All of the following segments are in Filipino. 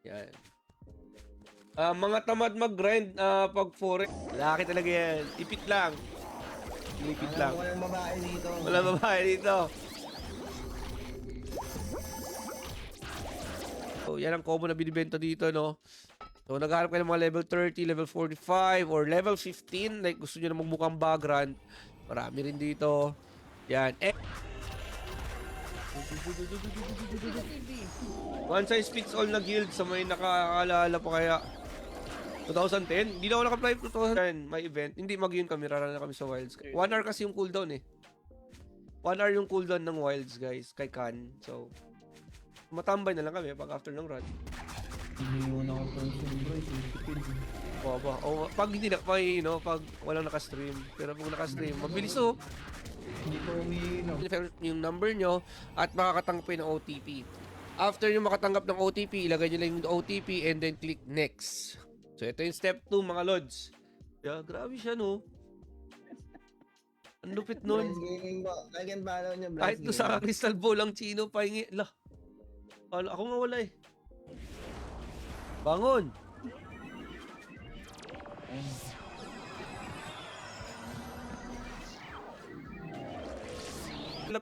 Yan. Mga tamad mag-grind pag forex. Laki talaga yan. Ipit lang. Ipit lang. Walang babae dito. Walang babae dito. So, yan ang combo na binibenta dito, no? So, naghahanap kayo ng mga level 30, level 45, or level 15. Like, gusto nyo na magmukhang background. Marami rin dito. Yan. One size fits all na guild sa may nakakaalala pa kaya. 2010? Hindi na ako naka-apply 2010. May event. Hindi mag-yun kami. Rara na kami sa Wilds. 1 hour kasi yung cooldown eh. 1 hour yung cooldown ng Wilds, guys. Kay Khan. So, matambay na lang kami pag after ng run. Hindi mo na ako person bro. Baba. O, pag hindi na, pag walang naka-stream. Pero pag naka-stream, mabilis oh. Hindi ko umiinom. Yung number nyo at makakatanggap kayo ng OTP. After nyo makatanggap ng OTP, ilagay nyo lang yung OTP and then click next. So, ito yung step 2, mga lods. Yeah, grabe siya, no? Ang lupit nun. Blast gaming ba? Like and follow niya, Blast Kahit to sa crystal ball lang, Chino, pahingi. Lah. Ako nga wala eh. Bangon!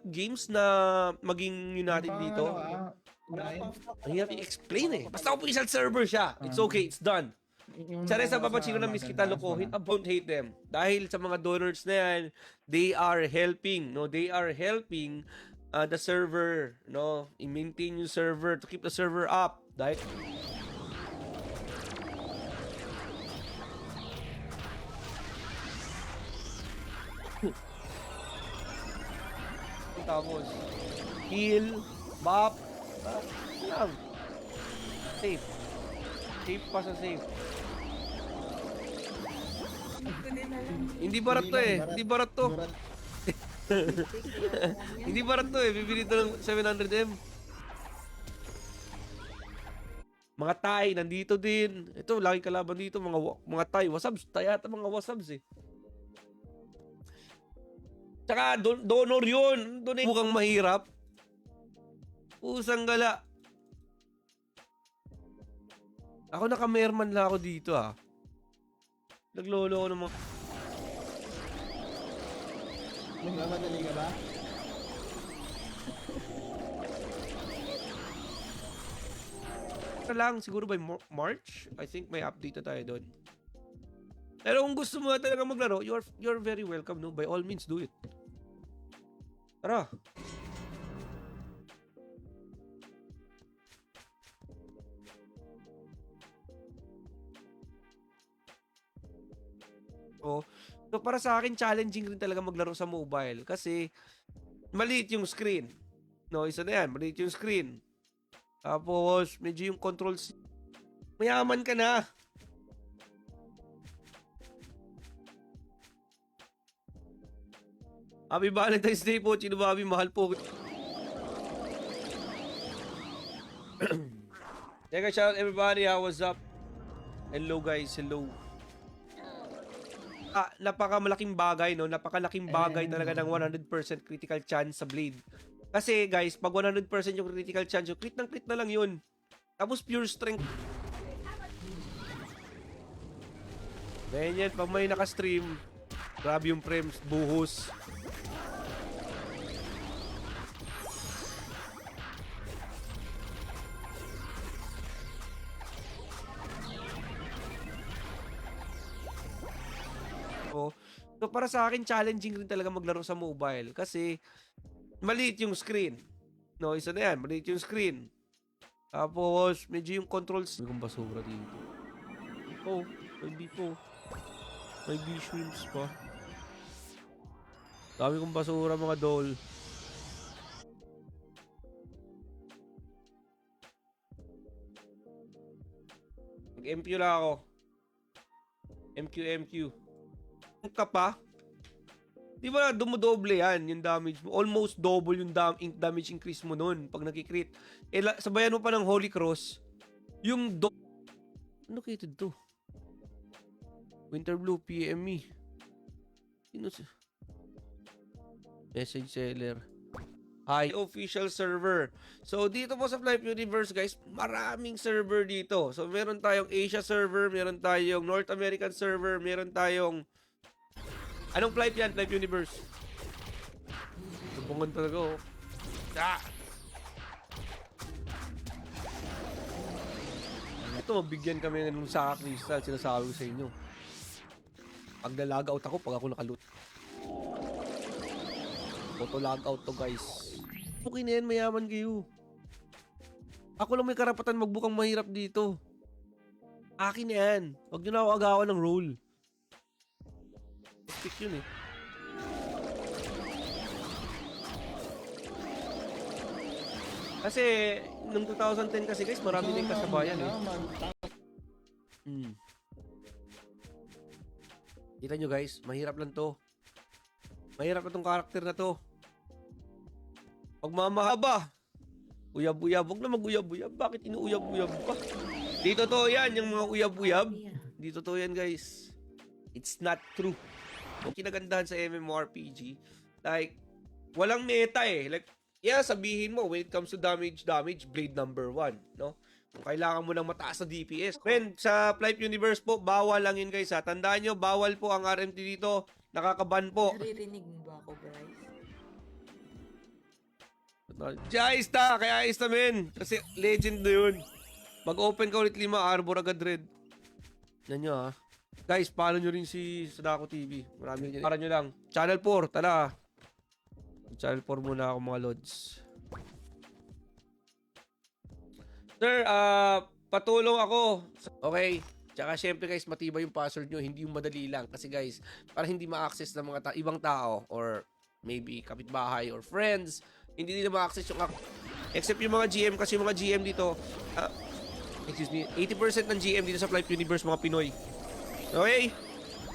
Games na maging United dito. Ang hirap i-explain eh. Basta official server siya. It's okay, it's done. Tsara sa babachino na miss kita lokohin, I don't hate them. Dahil sa mga donors na yan, they are helping, no? They are helping the server, no? I-maintain yung server, to keep the server up. Dahil tapos heal, buff, lang. Safe. Safe pa sa safe. Hindi barat to eh. Hindi barat to. Hindi barat to eh. Bibili ito ng 700M. Mga Thai, nandito din. Ito, laki kalaban dito. Mga Thai. Wasabs. Thai ata mga wasabs eh. Tsaka, donor yun. Doon eh. Mukhang mahirap. Pusang gala. Ako naka-merman lang ako dito ah. Naglolo ko ng mga... Nagmamadali ka ba? lang siguro by March, I think may update na tayo doon. Pero kung gusto mo talaga maglaro, you're very welcome, no? By all means, do it. Tara. Oh, so para sa akin challenging rin talaga maglaro sa mobile kasi maliit yung screen. No, isa na yan, maliit yung screen. Tapos medyo yung controls mayaman ka na. Happy Valentine's Day po, Chino Bobby, mahal po. Teka, shout out everybody, what's up? Hello guys, hello. Napakamalaking bagay, no? Napakalaking bagay talaga ng 100% critical chance sa Blade. Kasi guys, pag 100% yung critical chance, yung crit ng crit na lang yun. Tapos pure strength. Ganyan, pag may naka-stream, grabe yung frames, buhos. So para sa akin challenging rin talaga maglaro sa mobile kasi maliit yung screen. No, isa na yan, maliit yung screen. Tapos medyo yung controls, may kong basura dito. Oh, may dito. May bee shrimps pa. Dami kong basura mga doll. Mag-MQ lang ako. MQ. Ka pa, di ba dumodoble yan yung damage mo, almost double yung damage increase mo nun pag nagkikrit. Sabayan mo pa ng Holy Cross yung ano kaya ito? Winter Blue PME. Sino siya? Message seller. Hi, official server. So, dito po sa Flight Universe, guys, maraming server dito. So, meron tayong Asia server, meron tayong North American server, meron tayong... Anong flight yan? Flight Universe. Tupungan talaga, oh. Ah! Ito, mabigyan kami ng sa crystal. Sinasabi ko sa inyo. Pag na-logout ako, pag ako nakalut. Auto-logout to, guys. Okay na yan, mayaman kayo. Ako lang may karapatan magbukang mahirap dito. Akin na yan. Huwag nyo na ako agawan ng role. Stick yun eh. Kasi, nung 2010 kasi guys, marami na yung kasabayan eh. Kita nyo guys, mahirap lang to. Mahirap na tong karakter na to. Pagmamahaba. Uyab-uyab. Huwag na mag-uyab-uyab. Bakit inuuyab-uyab pa? Dito to yan, yung mga uyab-uyab. Dito to yan guys. It's not true. Kung kinagandahan sa MMORPG, like, walang meta eh. Like, yeah, sabihin mo, when it comes to damage, Blade number 1, no? Kung kailangan mo ng mataas na DPS. When sa Flight Universe po, bawal lang yun guys ha. Tandaan nyo, bawal po ang RMT dito. Nakakaban po. Naririnig mo ba ako, Bryce? Ayos ta, kaya ayos na men. Kasi legend na yun. Mag-open ka ulit 5, Arbor agad red. Yan nyo ha. Guys, follow nyo rin si Sadako TV. Marami rin. Para nyo lang. Channel 4, tala. Channel 4 muna ako mga lods. Sir, patulong ako. Okay. Tsaka syempre guys, matibay yung password nyo. Hindi yung madali lang. Kasi guys, para hindi ma-access ng mga ibang tao or maybe kapitbahay or friends, hindi nila ma-access yung except yung mga GM kasi yung mga GM dito, excuse me, 80% ng GM dito sa Flight Universe mga Pinoy. Okay?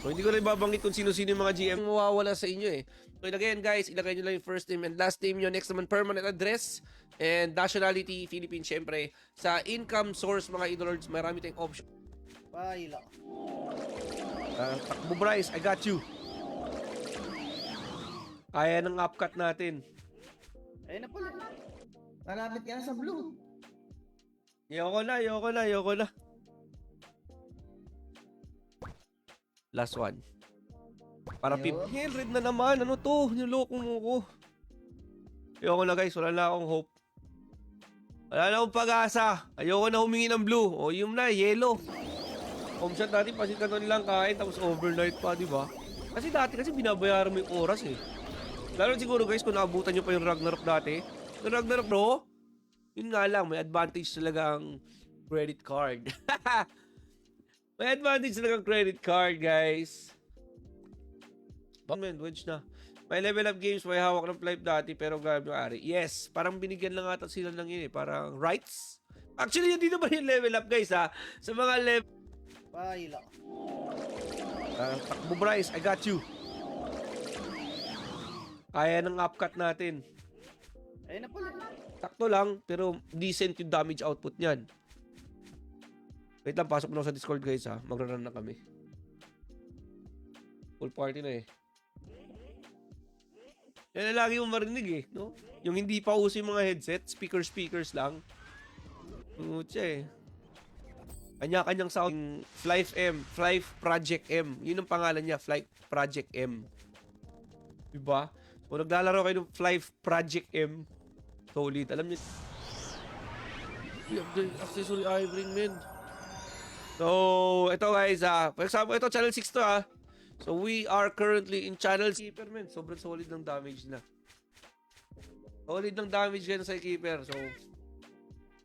So, hindi ko na ibabanggit kung sino-sino yung mga GM mawawala sa inyo eh. So, again guys, ilagay nyo lang yung first name and last name nyo. Next naman, permanent address and nationality, Philippines syempre. Sa income source, mga idolords, marami tayong option. Paila. Takbo Bryce, I got you. Kaya ng upcut natin. Ayun na pala. Malapit ka na sa blue. Ayoko na. Last one. Para Yo. 100 na naman. Ano to? Niloko mo ko. Ayoko na guys. Wala na akong hope. Wala na akong pag-asa. Ayoko na humingi ng blue. O yung na, yellow. Home shot natin, pasit ka nilang kain. Tapos overnight pa, di ba? Kasi dati kasi binabayaran mo yung oras eh. Lalo siguro guys kung naabutan nyo pa yung Ragnarok dati. Yung Ragnarok bro, yun nga lang, may advantage talaga ang credit card. May advantage talaga ang credit card guys. Man, wedge na. May level up games, may hawak ng flight dati pero grabe yung ari. Yes, parang binigyan lang ata sila ng yun eh. Parang rights. Actually, yun dito ba yung level up guys ha? Sa mga level... Paila. Takbo Bryce, I got you. Kaya ng upcut natin. Ayun na pala. Sakto lang, pero decent yung damage output niyan. Wait lang, pasok na ako sa Discord guys ha. Magra-run na kami. Full party na eh. Yan na lagi mong marinig eh, no? Yung hindi pa uso yung mga headset, speakers lang. Mutya eh. Kanya-kanyang sound. Flight Project M. Yun ang pangalan niya, Flight Project M. Diba? Kung naglalaro kayo ng Flight Project M, solid. Alam niyo, accessory eye-ring, man. So, ito guys, for example, ito, channel 6 to, So, we are currently in channel Keeper, man. Sobrang solid ng damage na. Solid ng damage yan sa Keeper. So,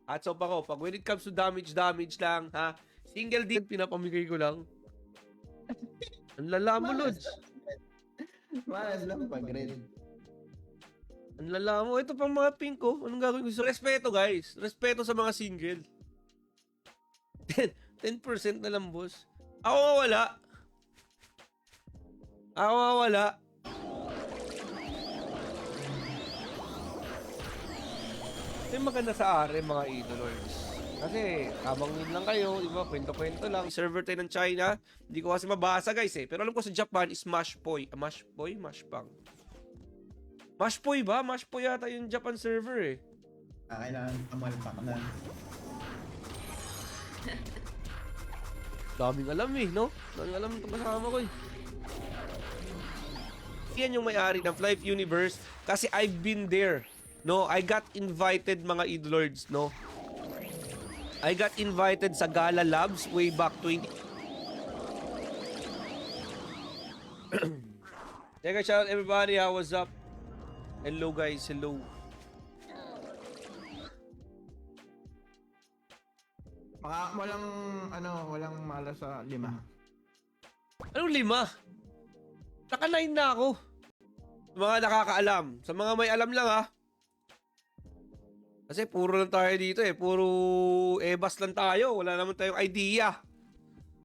hats off ako. Pag when it comes to damage lang, ha? Single din, pinapamigay ko lang. Ang lala mo, Lods. Malas lang pag red. Ang lala mo. Ito pang mga pink ko. Anong gagawin ko? Respeto, guys. Respeto sa mga single. 10% na lang, boss. Ako wala. Yung maganda sa are, mga idolords. Kasi, tamang yun lang kayo, di ba? Kwento-kwento lang. Server tayo ng China. Hindi ko kasi mabasa, guys, eh. Pero alam ko sa Japan is Mashpang. Mashpoy ba? Mashpoy yata yung Japan server eh. Kailangan kamalpak na. Daming alam eh, no? Daming alam itong kasama ko eh. Yan yung may-ari ng Flight Universe kasi I've been there. No, I got invited mga idlords, no? I got invited sa Gala Labs way back 20... Teka, shout out everybody, how was up? Hello guys, hello. Walang mala sa 5. Anong 5? Naka-9 na ako. Sa mga nakakaalam. Sa mga may alam lang ha. Kasi puro lang tayo dito eh. Puro ebas lang tayo. Wala naman tayong idea.